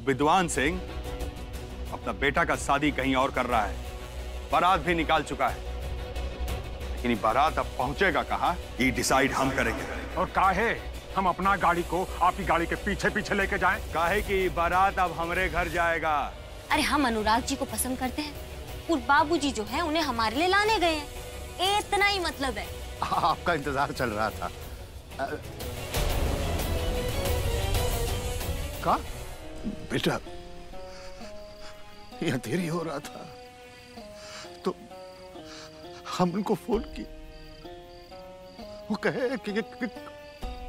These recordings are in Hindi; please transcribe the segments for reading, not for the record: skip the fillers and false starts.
विद्वान सिंह अपना बेटा का शादी कहीं और कर रहा है, बारात भी निकाल चुका है, लेकिन ये बारात अब पहुंचेगा कहां, ये डिसाइड हम करेंगे। और काहे हम अपना गाड़ी को आपकी गाड़ी के पीछे पीछे लेके जाएं? काहे कि बारात अब हमारे घर जाएगा। अरे हम अनुराग जी को पसंद करते हैं और बाबूजी जो है उन्हें हमारे लिए लाने गए हैं, इतना ही मतलब है। आपका इंतजार चल रहा था। का बेटा यहाँ देरी हो रहा था तो हम उनको फोन किए, वो कहे कि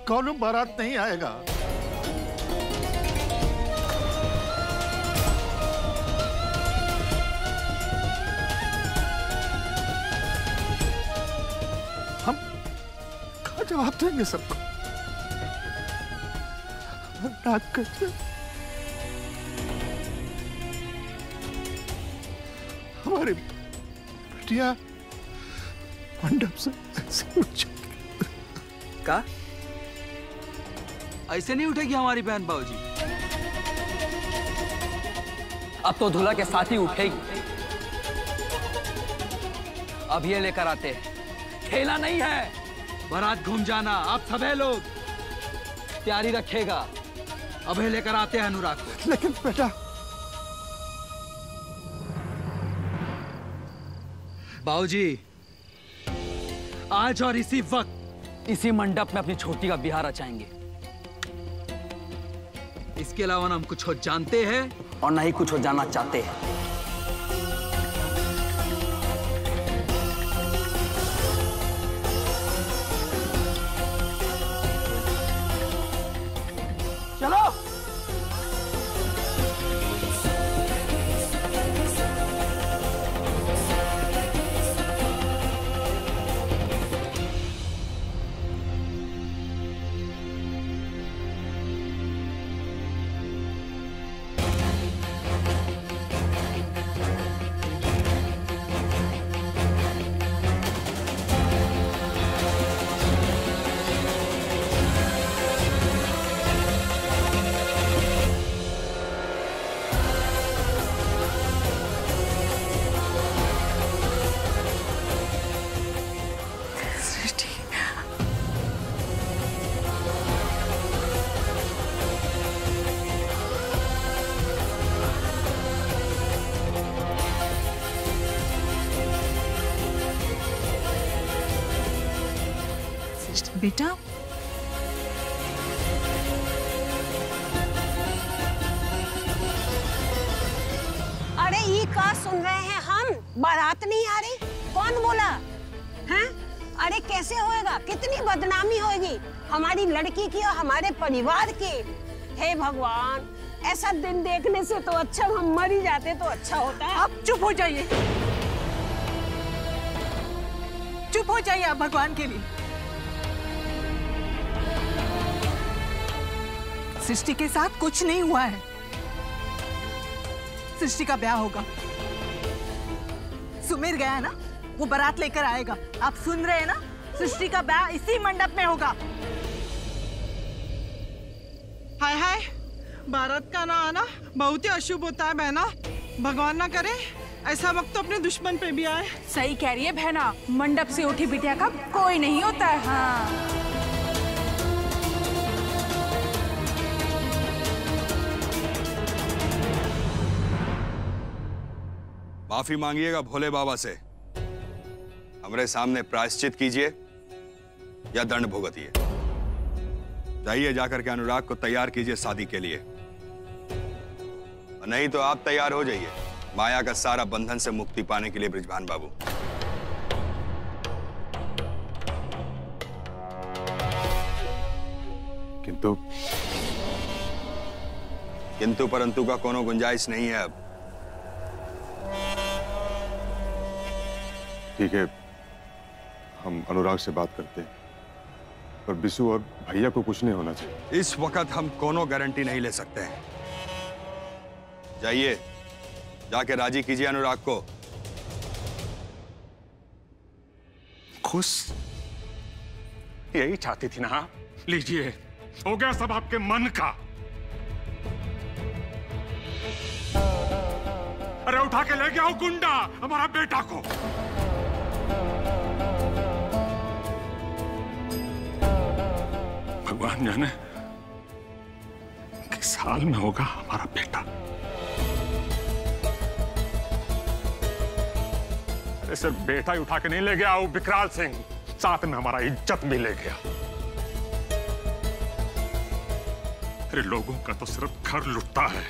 कौनो बारात नहीं आएगा। हम कहाँ जवाब देंगे सबको? नाक कर हमारी बिटिया मंडप से ऐसे उठ जाएगी। का ऐसे नहीं उठेगी हमारी बहन बाबूजी? अब तो दूल्हा के साथ ही उठेगी। अब ये लेकर आते हैं, खेला नहीं है। बारात घूम जाना, आप सभी लोग तैयारी रखेगा। अब ये लेकर आते हैं अनुराग को। लेकिन बेटा बाबूजी आज और इसी वक्त इसी मंडप में अपनी छोटी का बिहार रचाएंगे। इसके अलावा ना हम कुछ और जानते हैं और ना ही कुछ और जानना चाहते हैं। चलो बेटा अरे ये का सुन रहे हैं हम? बारात नहीं आ रही? कौन बोला हैं? अरे कैसे होएगा? कितनी बदनामी होगी हमारी लड़की की और हमारे परिवार की। हे भगवान, ऐसा दिन देखने से तो अच्छा हम मर ही जाते तो अच्छा होता है। आप चुप हो जाइए, चुप हो जाइए आप भगवान के लिए। सृष्टि के साथ कुछ नहीं हुआ है। सृष्टि का ब्याह होगा। सुमिर गया ना, वो बारात लेकर आएगा। आप सुन रहे हैं ना? सृष्टि का ब्याह इसी मंडप में होगा। हाय हाय, बारात का ना आना बहुत ही अशुभ होता है बहना। भगवान ना करे ऐसा वक्त तो अपने दुश्मन पे भी आए। सही कह रही है बहना, मंडप से उठी बिटिया का कोई नहीं होता है। हाँ माफी मांगिएगा भोले बाबा से, हमारे सामने प्रायश्चित कीजिए या दंड भुगतिए। जाइए जाकर के अनुराग को तैयार कीजिए शादी के लिए, नहीं तो आप तैयार हो जाइए माया का सारा बंधन से मुक्ति पाने के लिए बृजभान बाबू। किंतु परंतु का कोनो गुंजाइश नहीं है अब। ठीक है, हम अनुराग से बात करते हैं, पर बिशु और भैया को कुछ नहीं होना चाहिए। इस वक्त हम कोनो गारंटी नहीं ले सकते हैं। जाइए जाके राजी कीजिए अनुराग को। खुश यही चाहती थी ना? लीजिए, हो गया सब आपके मन का। अरे उठा के ले गया हो गुंडा हमारा बेटा को। भगवान जाने किस हाल में होगा हमारा बेटा। अरे सिर्फ बेटा ही उठा के नहीं ले गया वो विकराल सिंह, साथ में हमारा इज्जत भी ले गया। अरे लोगों का तो सिर्फ घर लुटता है,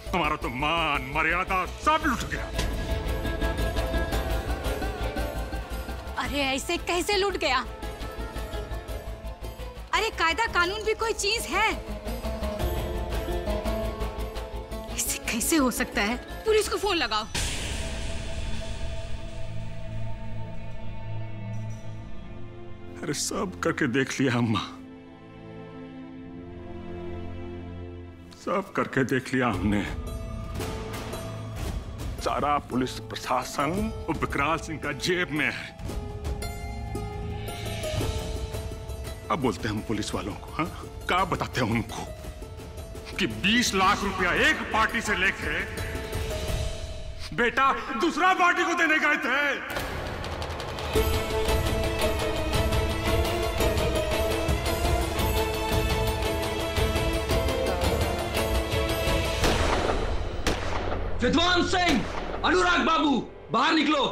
हमारा तो मान मर्यादा सब लुट गया। अरे ऐसे कैसे लूट गया? अरे कायदा कानून भी कोई चीज है, ऐसे कैसे हो सकता है? पुलिस को फोन लगाओ। अरे सब करके देख लिया अम्मा, सब करके देख लिया हमने। सारा पुलिस प्रशासन विकराल सिंह का जेब में है। अब बोलते हैं हम पुलिस वालों को, हाँ क्या बताते हैं उनको कि 20 लाख रुपया एक पार्टी से लेके बेटा दूसरा पार्टी को देने गए थे। विद्वान सिंह, अनुराग बाबू, बाहर निकलो।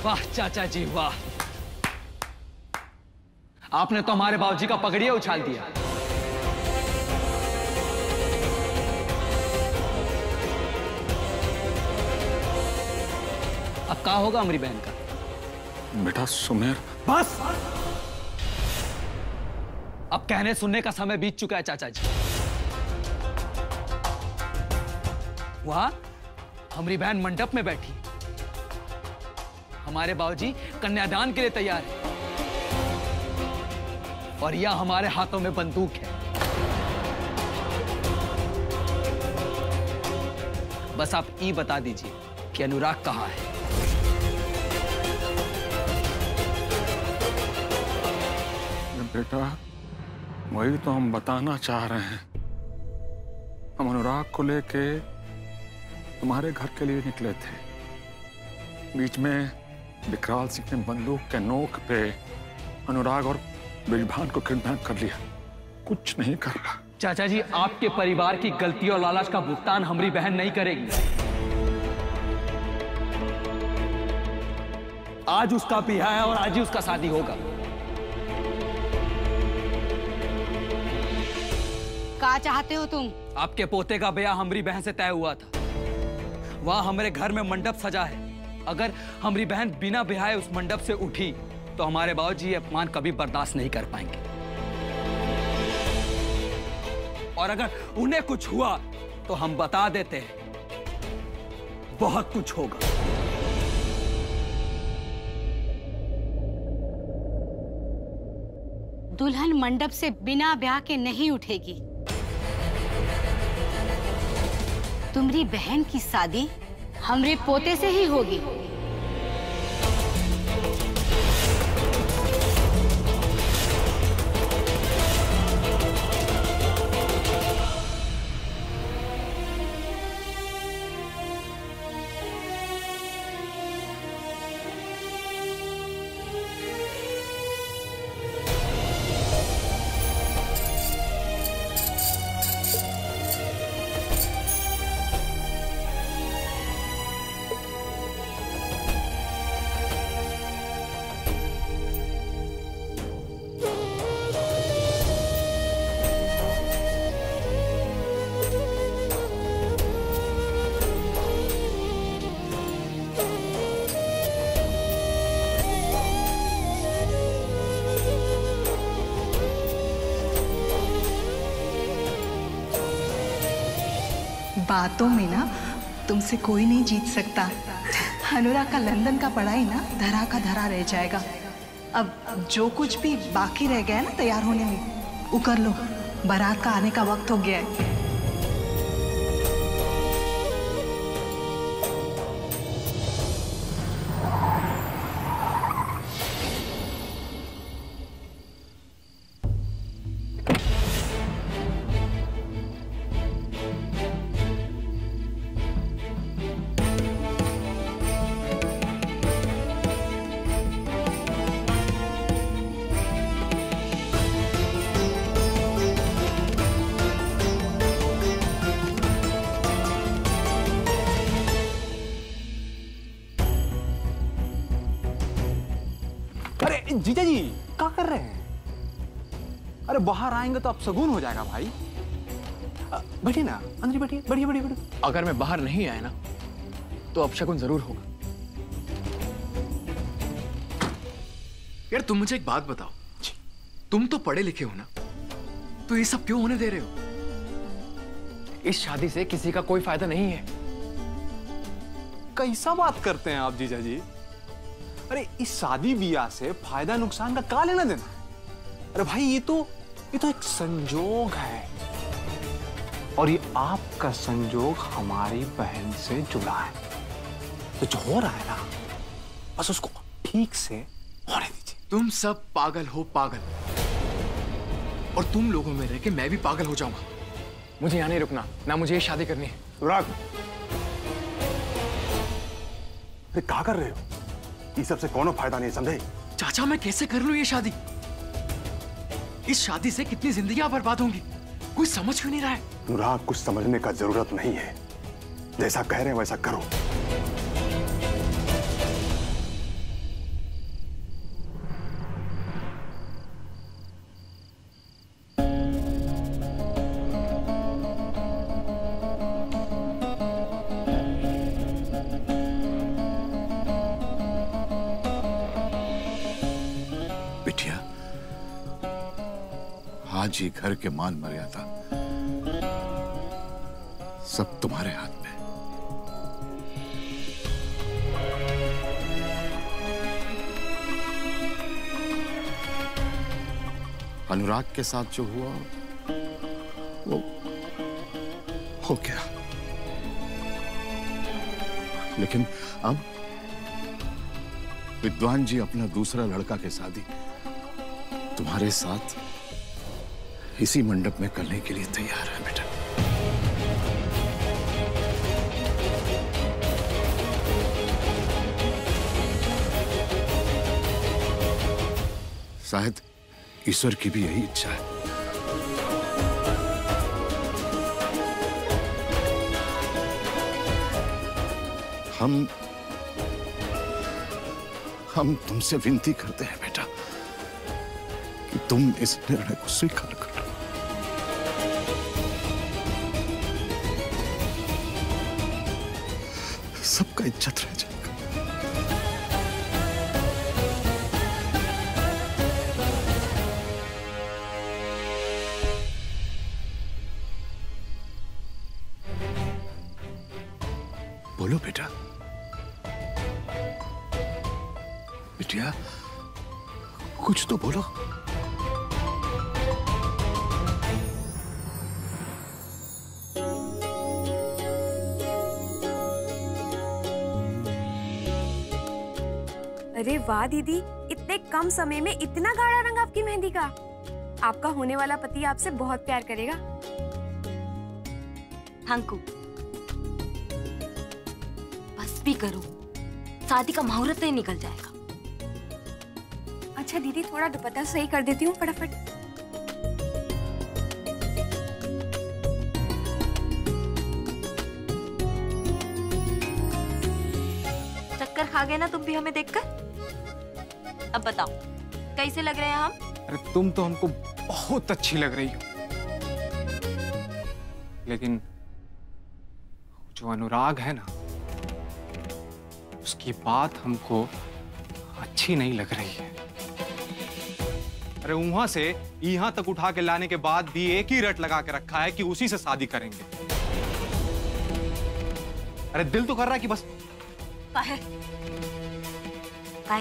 वाह चाचा जी वाह, आपने तो हमारे बाबूजी का पगड़िया उछाल दिया। अब क्या होगा हमारी बहन का? बेटा सुमेर, बस अब कहने सुनने का समय बीत चुका है चाचा जी। वहां हमारी बहन मंडप में बैठी, हमारे बाबूजी कन्यादान के लिए तैयार है और यह हमारे हाथों में बंदूक है। बस आप ये बता दीजिए कि अनुराग कहाँ है। बेटा वही तो हम बताना चाह रहे हैं। हम अनुराग को लेके तुम्हारे घर के लिए निकले थे, बीच में विकराल सिंह ने बंदूक के नोक पे अनुराग और बिजभान को किडनैप कर लिया। कुछ नहीं कर रहा। चाचा जी आपके परिवार की गलती और लालच का भुगतान हमारी बहन नहीं करेगी। आज उसका ब्याह है और आज ही उसका शादी होगा। क्या चाहते हो तुम? आपके पोते का ब्याह हमारी बहन से तय हुआ था, वहां हमारे घर में मंडप सजा है। अगर हमारी बहन बिना ब्याहे उस मंडप से उठी तो हमारे बाबूजी ये अपमान कभी बर्दाश्त नहीं कर पाएंगे, और अगर उन्हें कुछ हुआ तो हम बता देते हैं बहुत कुछ होगा। दुल्हन मंडप से बिना ब्याह के नहीं उठेगी। तुम्हारी बहन की शादी हमरे पोते से ही होगी। बातों में ना तुमसे कोई नहीं जीत सकता। अनुराग का लंदन का पढ़ाई ना धरा का धरा रह जाएगा। अब जो कुछ भी बाकी रह गया है ना तैयार होने में, वो कर लो। बारात का आने का वक्त हो गया है। अरे जीजा जी क्या कर रहे हैं? अरे बाहर आएंगे तो अब शगुन हो जाएगा भाई। बैठिए ना, अंदर बैठिए, बैठिए बैठिए बैठिए। अगर मैं बाहर नहीं आया ना तो अपशगुन जरूर होगा। यार तुम मुझे एक बात बताओ, तुम तो पढ़े लिखे हो ना, तो ये सब क्यों होने दे रहे हो? इस शादी से किसी का कोई फायदा नहीं है। कैसा बात करते हैं आप जीजा जी? अरे इस शादी ब्याह से फायदा नुकसान का क्या लेना देना? अरे भाई ये तो एक संजोग है, और ये आपका संजोग हमारी बहन से जुड़ा है। तो जो हो रहा है ना, बस उसको ठीक से होने दीजिए। तुम सब पागल हो, पागल। और तुम लोगों में रह के मैं भी पागल हो जाऊंगा। मुझे यहाँ नहीं रुकना, ना मुझे ये शादी करनी है। अनुराग, अरे क्या कर रहे हो? ये सबसे कोनो फायदा नहीं, समझे? चाचा मैं कैसे कर लूं ये शादी? इस शादी से कितनी जिंदगियां बर्बाद होंगी, कोई समझ क्यों नहीं रहा है? अनुराग, कुछ समझने का जरूरत नहीं है, जैसा कह रहे हैं वैसा करो। बिटिया, आज ही घर के मान मर्यादा सब तुम्हारे हाथ में। अनुराग के साथ जो हुआ वो हो गया, लेकिन अब विद्वान जी अपना दूसरा लड़का के शादी तुम्हारे साथ इसी मंडप में करने के लिए तैयार है बेटा। शायद ईश्वर की भी यही इच्छा है। हम तुमसे विनती करते हैं बेटा कि तुम इस निर्णय को स्वीकार करो। सबका इज्जत रह जाएगा। बोलो बेटा, बिटिया कुछ तो बोलो। अरे वाह दीदी, इतने कम समय में इतना गाढ़ा रंग आपकी मेहंदी का। आपका होने वाला पति आपसे बहुत प्यार करेगा। हंकू, बस भी करो, शादी का मुहूर्त ही निकल जाएगा। अच्छा दीदी, थोड़ा दुपट्टा सही कर देती हूँ फटाफट। चक्कर खा गए ना तुम भी हमें देखकर? अब बताओ कैसे लग रहे हैं हम? अरे तुम तो हमको बहुत अच्छी लग रही हो, लेकिन जो अनुराग है ना, उसकी बात हमको अच्छी नहीं लग रही है। अरे वहां से यहां तक उठा के लाने के बाद भी एक ही रट लगा के रखा है कि उसी से शादी करेंगे। अरे दिल तो कर रहा है कि बस काहे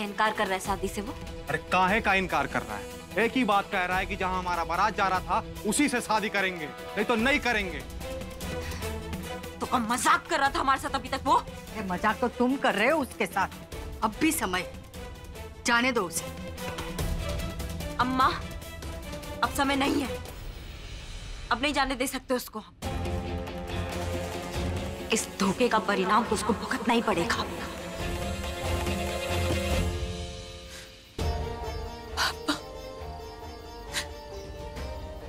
इनकार कर रहा है शादी से वो? अरे काहे का इनकार कर रहा है? एक ही बात कह रहा है कि जहां हमारा बारात जा रहा था उसी से शादी करेंगे, नहीं तो नहीं करेंगे। तो कब मजाक कर रहा था हमारे साथ अभी तक वो? मजाक तो तुम कर रहे हो उसके साथ। अब भी समय, जाने दो उसे। अम्मा, अब समय नहीं है, अब नहीं जाने दे सकते उसको। इस धोखे का परिणाम तो उसको भुगतना ही पड़ेगा।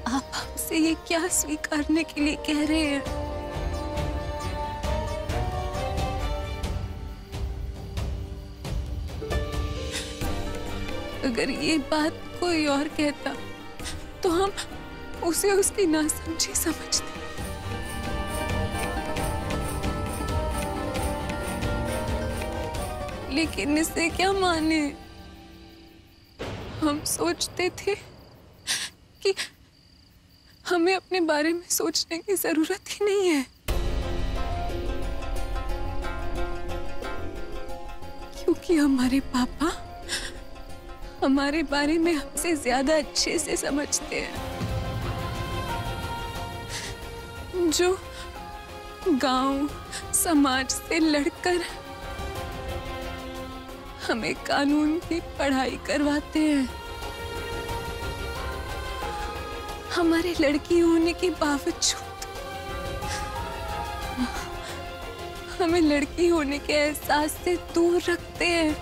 आप हमसे ये क्या स्वीकारने के लिए कह रहे हैं? अगर ये बात कोई और कहता तो हम उसे उसकी नासमझी समझते। लेकिन इसे क्या माने? हम सोचते थे कि हमें अपने बारे में सोचने की जरूरत ही नहीं है, क्योंकि हमारे पापा हमारे बारे में हमसे ज्यादा अच्छे से समझते हैं। जो गांव समाज से लड़कर हमें कानून की पढ़ाई करवाते हैं, हमारे लड़की होने के बावजूद हमें लड़की होने के एहसास से दूर रखते हैं,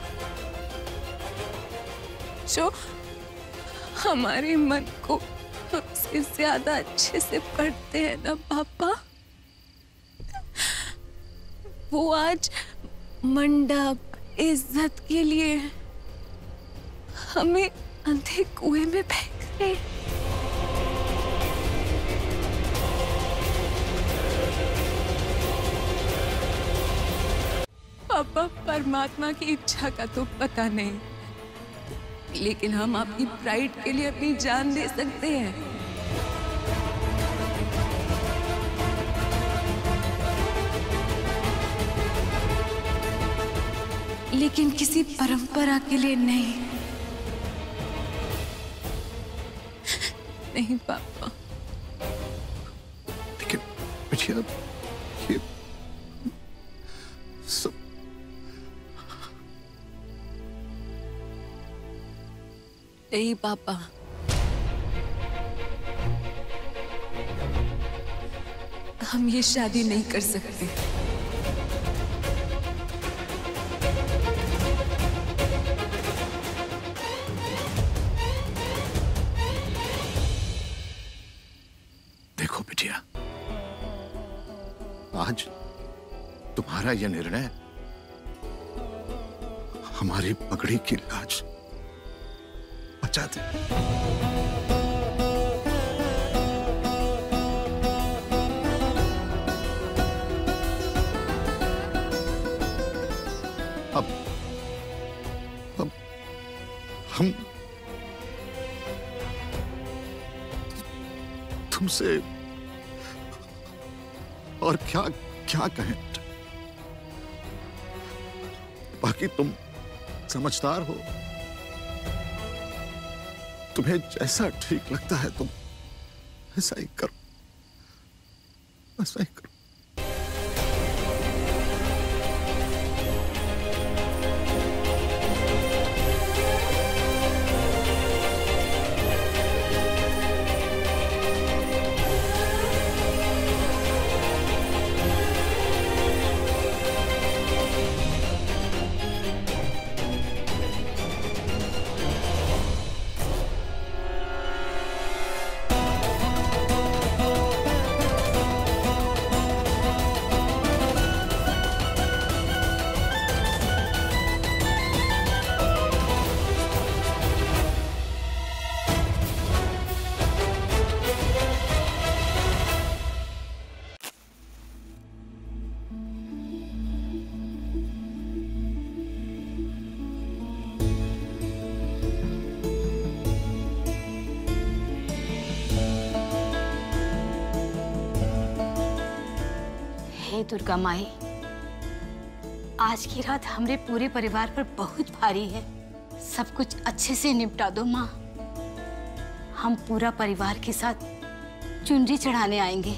जो हमारे मन को हमसे ज्यादा अच्छे से पढ़ते हैं ना पापा। वो आज मंडप इज्जत के लिए हमें अंधे कुएं में फेंक रहे। पापा, परमात्मा की इच्छा का तो पता नहीं, लेकिन हम आपकी प्राइड के लिए अपनी जान दे सकते हैं। लेकिन किसी परंपरा के लिए नहीं। नहीं पापा। लेकिन बिटिया, ये सब नहीं पापा, हम ये शादी नहीं कर सकते। देखो बिटिया, आज तुम्हारा यह निर्णय हमारी पगड़ी की लाज बचा दे। अब हम तुमसे और क्या क्या कहें। बाकी तुम समझदार हो, तुम्हें जैसा ठीक लगता है तुम ऐसा ही करो, ऐसा ही करो। हे दुर्गा माई, आज की रात हमरे पूरे परिवार पर बहुत भारी है। सब कुछ अच्छे से निपटा दो माँ। हम पूरा परिवार के साथ चुनरी चढ़ाने आएंगे।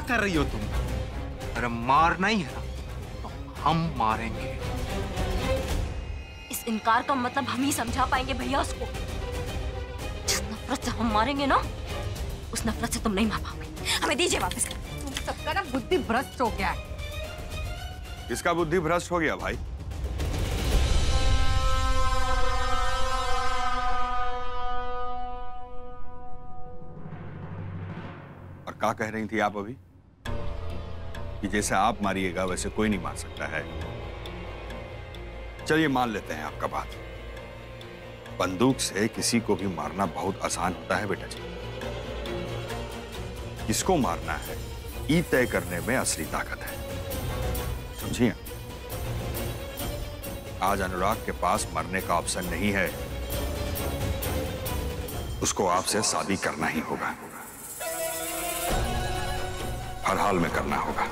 कर रही हो तुम? अरे मारना ही है ना तो हम मारेंगे। इस इनकार का मतलब हम ही समझा पाएंगे भैया उसको। नफरत से हम मारेंगे ना, उस नफरत से तुम नहीं मार पाओगे। हमें दीजिए वापस। तुम सबका ना बुद्धि भ्रष्ट हो गया है। किसका बुद्धि भ्रष्ट हो गया भाई? और क्या कह रही थी आप अभी कि जैसे आप मारिएगा वैसे कोई नहीं मार सकता है? चलिए मान लेते हैं आपका बात। बंदूक से किसी को भी मारना बहुत आसान होता है बेटा जी। किसको मारना है ये तय करने में असली ताकत है, समझिए। आज अनुराग के पास मरने का ऑप्शन नहीं है, उसको आपसे शादी करना ही होगा, हर हाल में करना होगा।